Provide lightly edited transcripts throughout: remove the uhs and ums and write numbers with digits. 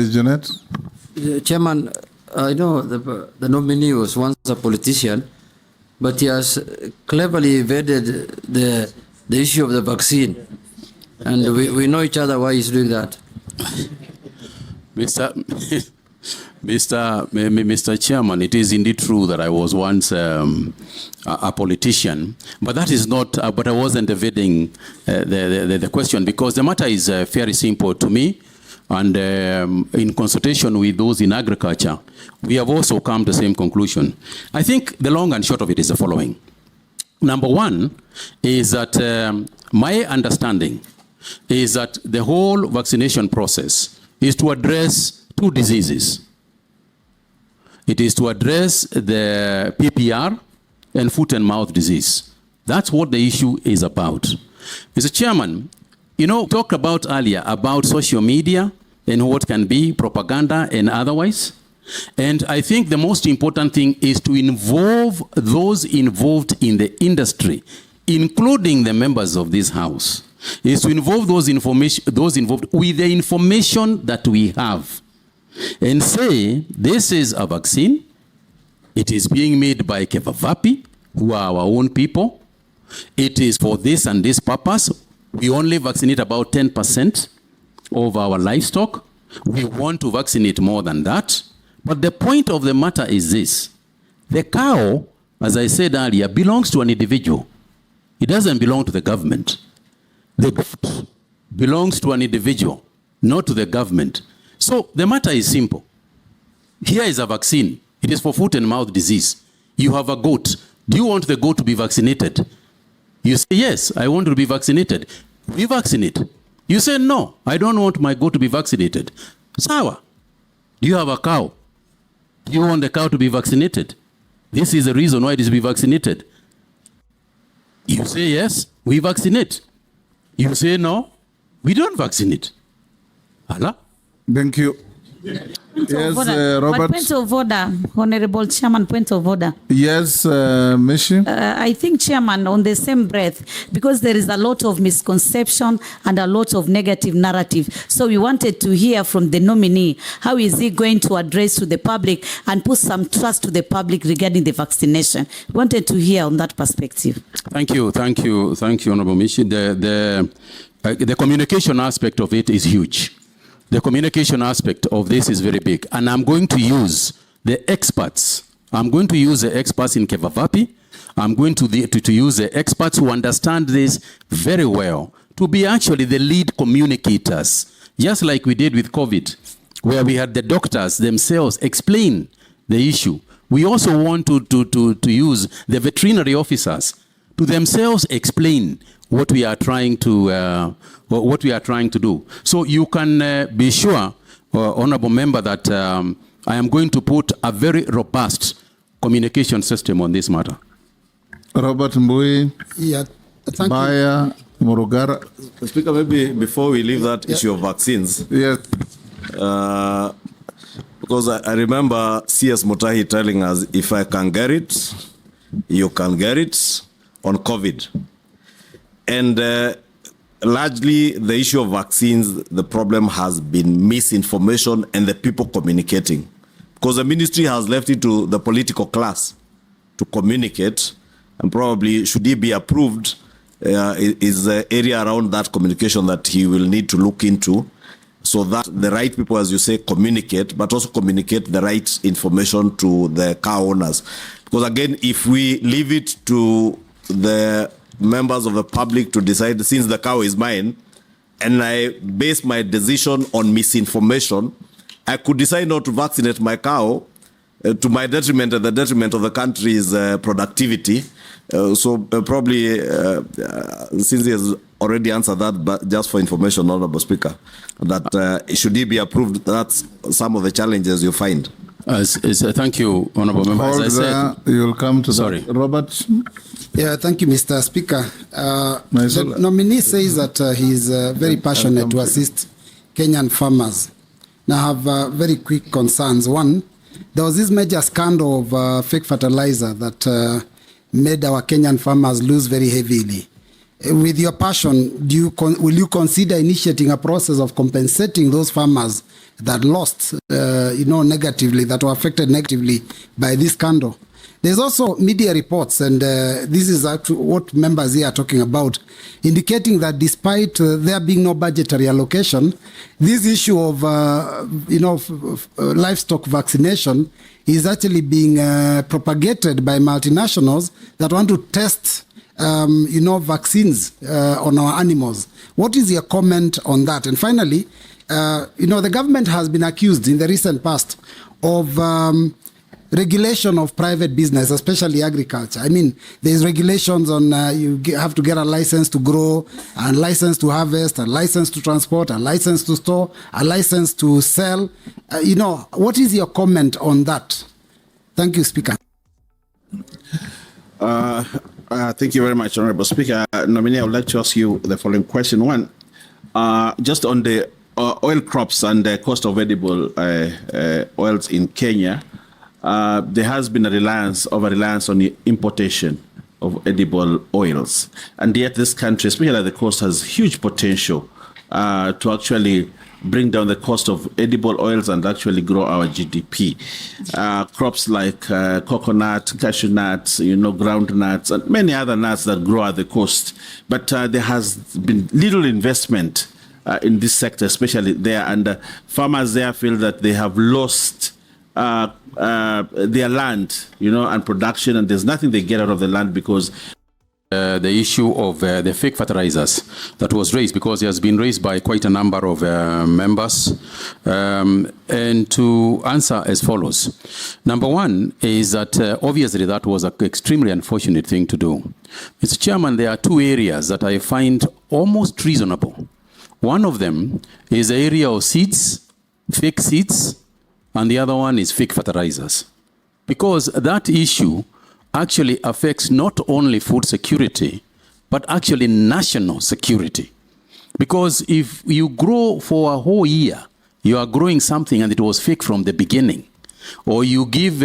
JUNET. Chairman, I know the nominee was once a politician, but he has cleverly evaded the issue of the vaccine. And we know each other why he's doing that. Mr. Chairman, it is indeed true that I was once a politician, but that is not, but I wasn't evading the question, because the matter is very simple to me. And in consultation with those in agriculture, we have also come to the same conclusion. I think the long and short of it is the following. Number one is that my understanding is that the whole vaccination process is to address two diseases. It is to address the PPR and foot and mouth disease. That's what the issue is about. Mr. Chairman, you know, talked about earlier about social media and what can be propaganda and otherwise. And I think the most important thing is to involve those involved in the industry, including the members of this house, is to involve those involved with the information that we have. And say, this is a vaccine. It is being made by Kevavapi, who are our own people. It is for this and this purpose. We only vaccinate about 10% of our livestock. We want to vaccinate more than that. But the point of the matter is this. The cow, as I said earlier, belongs to an individual. It doesn't belong to the government. The goat belongs to an individual, not to the government. So the matter is simple. Here is a vaccine. It is for foot and mouth disease. You have a goat. Do you want the goat to be vaccinated? You say, yes, I want to be vaccinated. We vaccinate. You say, no, I don't want my goat to be vaccinated. Sawa. Do you have a cow? Do you want the cow to be vaccinated? This is the reason why it is to be vaccinated. You say, yes, we vaccinate. You say, no, we don't vaccinate. Allah? Thank you. Yes, Robert. Point of order, Honorable Chairman, point of order. Yes, Mishi. I think, Chairman, on the same breath, because there is a lot of misconception and a lot of negative narrative. So we wanted to hear from the nominee, how is he going to address to the public and put some trust to the public regarding the vaccination? We wanted to hear on that perspective. Thank you, Honorable Mishi. The communication aspect of it is huge. The communication aspect of this is very big. And I'm going to use the experts. I'm going to use the experts in Kevavapi. I'm going to use the experts who understand this very well to be actually the lead communicators, just like we did with COVID, where we had the doctors themselves explain the issue. We also want to use the veterinary officers to themselves explain what we are trying to do. So you can be sure, Honorable Member, that I am going to put a very robust communication system on this matter. Robert Mbui, Baya, Murugara. Speaker, maybe before we leave that issue of vaccines, yes, because I remember CS MUTAI telling us, if I can get it, you can get it on COVID. And largely, the issue of vaccines, the problem has been misinformation and the people communicating. Because the ministry has left it to the political class to communicate, and probably, should he be approved, is the area around that communication that he will need to look into, so that the right people, as you say, communicate, but also communicate the right information to the cow owners. Because again, if we leave it to the members of the public to decide, since the cow is mine, and I base my decision on misinformation, I could decide not to vaccinate my cow to my detriment and the detriment of the country's productivity. Probably, since he has already answered that, but just for information, Honorable Speaker, that should he be approved, that's some of the challenges you find. Thank you, Honorable Member. As I said, you'll come to sorry. that. Robert. Yeah, thank you, Mr. Speaker. The nominee says that he is very passionate to assist Kenyan farmers. Now, I have very quick concerns. One, there was this major scandal of fake fertilizer that made our Kenyan farmers lose very heavily. with your passion, will you consider initiating a process of compensating those farmers that lost, negatively, that were affected negatively by this scandal? There's also media reports, and this is actually what members here are talking about, indicating that despite there being no budgetary allocation, this issue of livestock vaccination is actually being propagated by multinationals that want to test vaccines on our animals. What is your comment on that? And finally, the government has been accused in the recent past of regulation of private business, especially agriculture. I mean, there's regulations on you have to get a license to grow, a license to harvest, a license to transport, a license to store, a license to sell. What is your comment on that? Thank you, Speaker. Thank you very much, Honorable Speaker. Nominee, I would like to ask you the following question. One, just on the oil crops and the cost of edible oils in Kenya, there has been a over-reliance on the importation of edible oils. And yet this country, especially the coast, has huge potential to actually bring down the cost of edible oils and actually grow our GDP. Crops like coconut, cashew nuts, ground nuts, and many other nuts that grow at the coast. But there has been little investment in this sector, especially there. And farmers there feel that they have lost their land, and production, and there's nothing they get out of the land because the issue of the fake fertilizers that was raised, because it has been raised by quite a number of members, and to answer as follows. Number one is that obviously that was an extremely unfortunate thing to do. Mr. Chairman, there are two areas that I find almost reasonable. One of them is the area of seeds, fake seeds, and the other one is fake fertilizers. Because that issue actually affects not only food security, but actually national security. Because if you grow for a whole year, you are growing something and it was fake from the beginning, or you give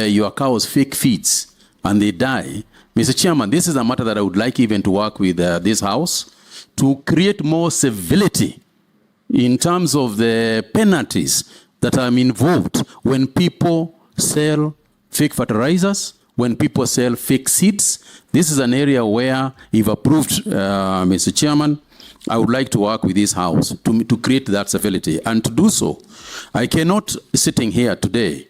your cows fake feeds and they die, Mr. Chairman, this is a matter that I would like even to work with this House to create more civility in terms of the penalties that are involved when people sell fake fertilizers, when people sell fake seeds. This is an area where, if approved, Mr. Chairman, I would like to work with this House to create that civility. And to do so, I cannot, sitting here today,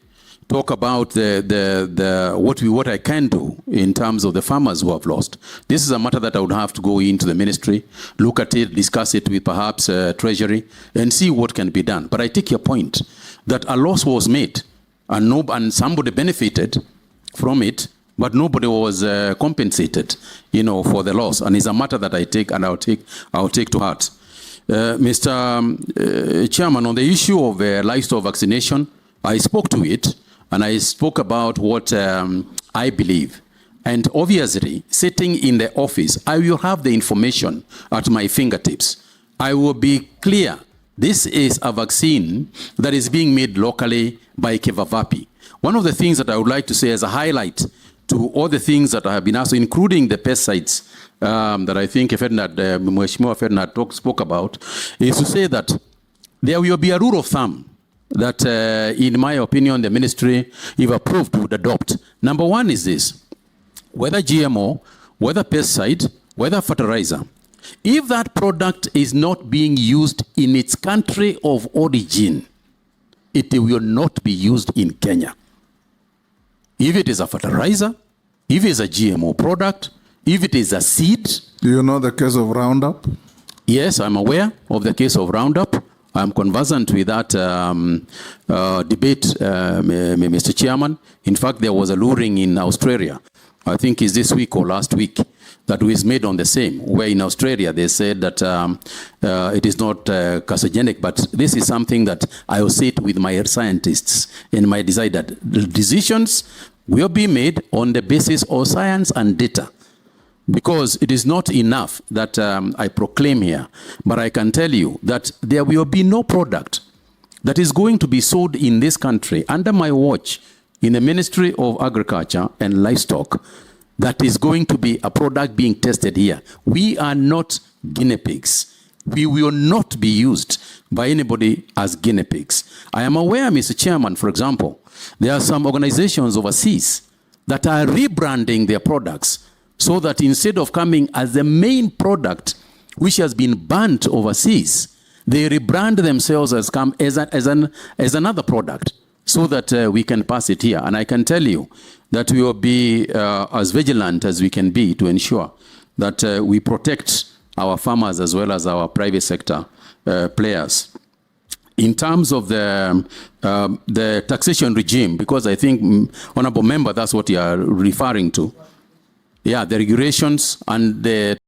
talk about what I can do in terms of the farmers who have lost. This is a matter that I would have to go into the ministry, look at it, discuss it with perhaps Treasury, and see what can be done. But I take your point that a loss was made, and somebody benefited from it, but nobody was compensated, for the loss. And it's a matter that I take, and I'll take to heart. Mr. Chairman, on the issue of livestock vaccination, I spoke to it, and I spoke about what I believe. And obviously, sitting in the office, I will have the information at my fingertips. I will be clear. This is a vaccine that is being made locally by Kevavapi. One of the things that I would like to say as a highlight to all the things that I have been asked, including the pesticides that I think Mheshimiwa Ferdinand spoke about, is to say that there will be a rule of thumb that, in my opinion, the ministry, if approved, would adopt. Number one is this: whether GMO, whether pesticide, whether fertilizer, if that product is not being used in its country of origin, it will not be used in Kenya. If it is a fertilizer, if it is a GMO product, if it is a seed. Do you know the case of Roundup? Yes, I'm aware of the case of Roundup. I'm conversant with that debate, Mr. Chairman. In fact, there was a luring in Australia, I think it's this week or last week, that was made on the same, where in Australia they said that it is not carcinogenic, but this is something that I will sit with my scientists and my decided decisions will be made on the basis of science and data. Because it is not enough that I proclaim here, but I can tell you that there will be no product that is going to be sold in this country under my watch in the Ministry of Agriculture and Livestock that is going to be a product being tested here. We are not guinea pigs. We will not be used by anybody as guinea pigs. I am aware, Mr. Chairman, for example, there are some organizations overseas that are rebranding their products so that instead of coming as the main product which has been banned overseas, they rebrand themselves as another product so that we can pass it here. And I can tell you that we will be as vigilant as we can be to ensure that we protect our farmers as well as our private sector players. In terms of the taxation regime, because I think, Honorable Member, that's what you are referring to. Yeah, the regulations and the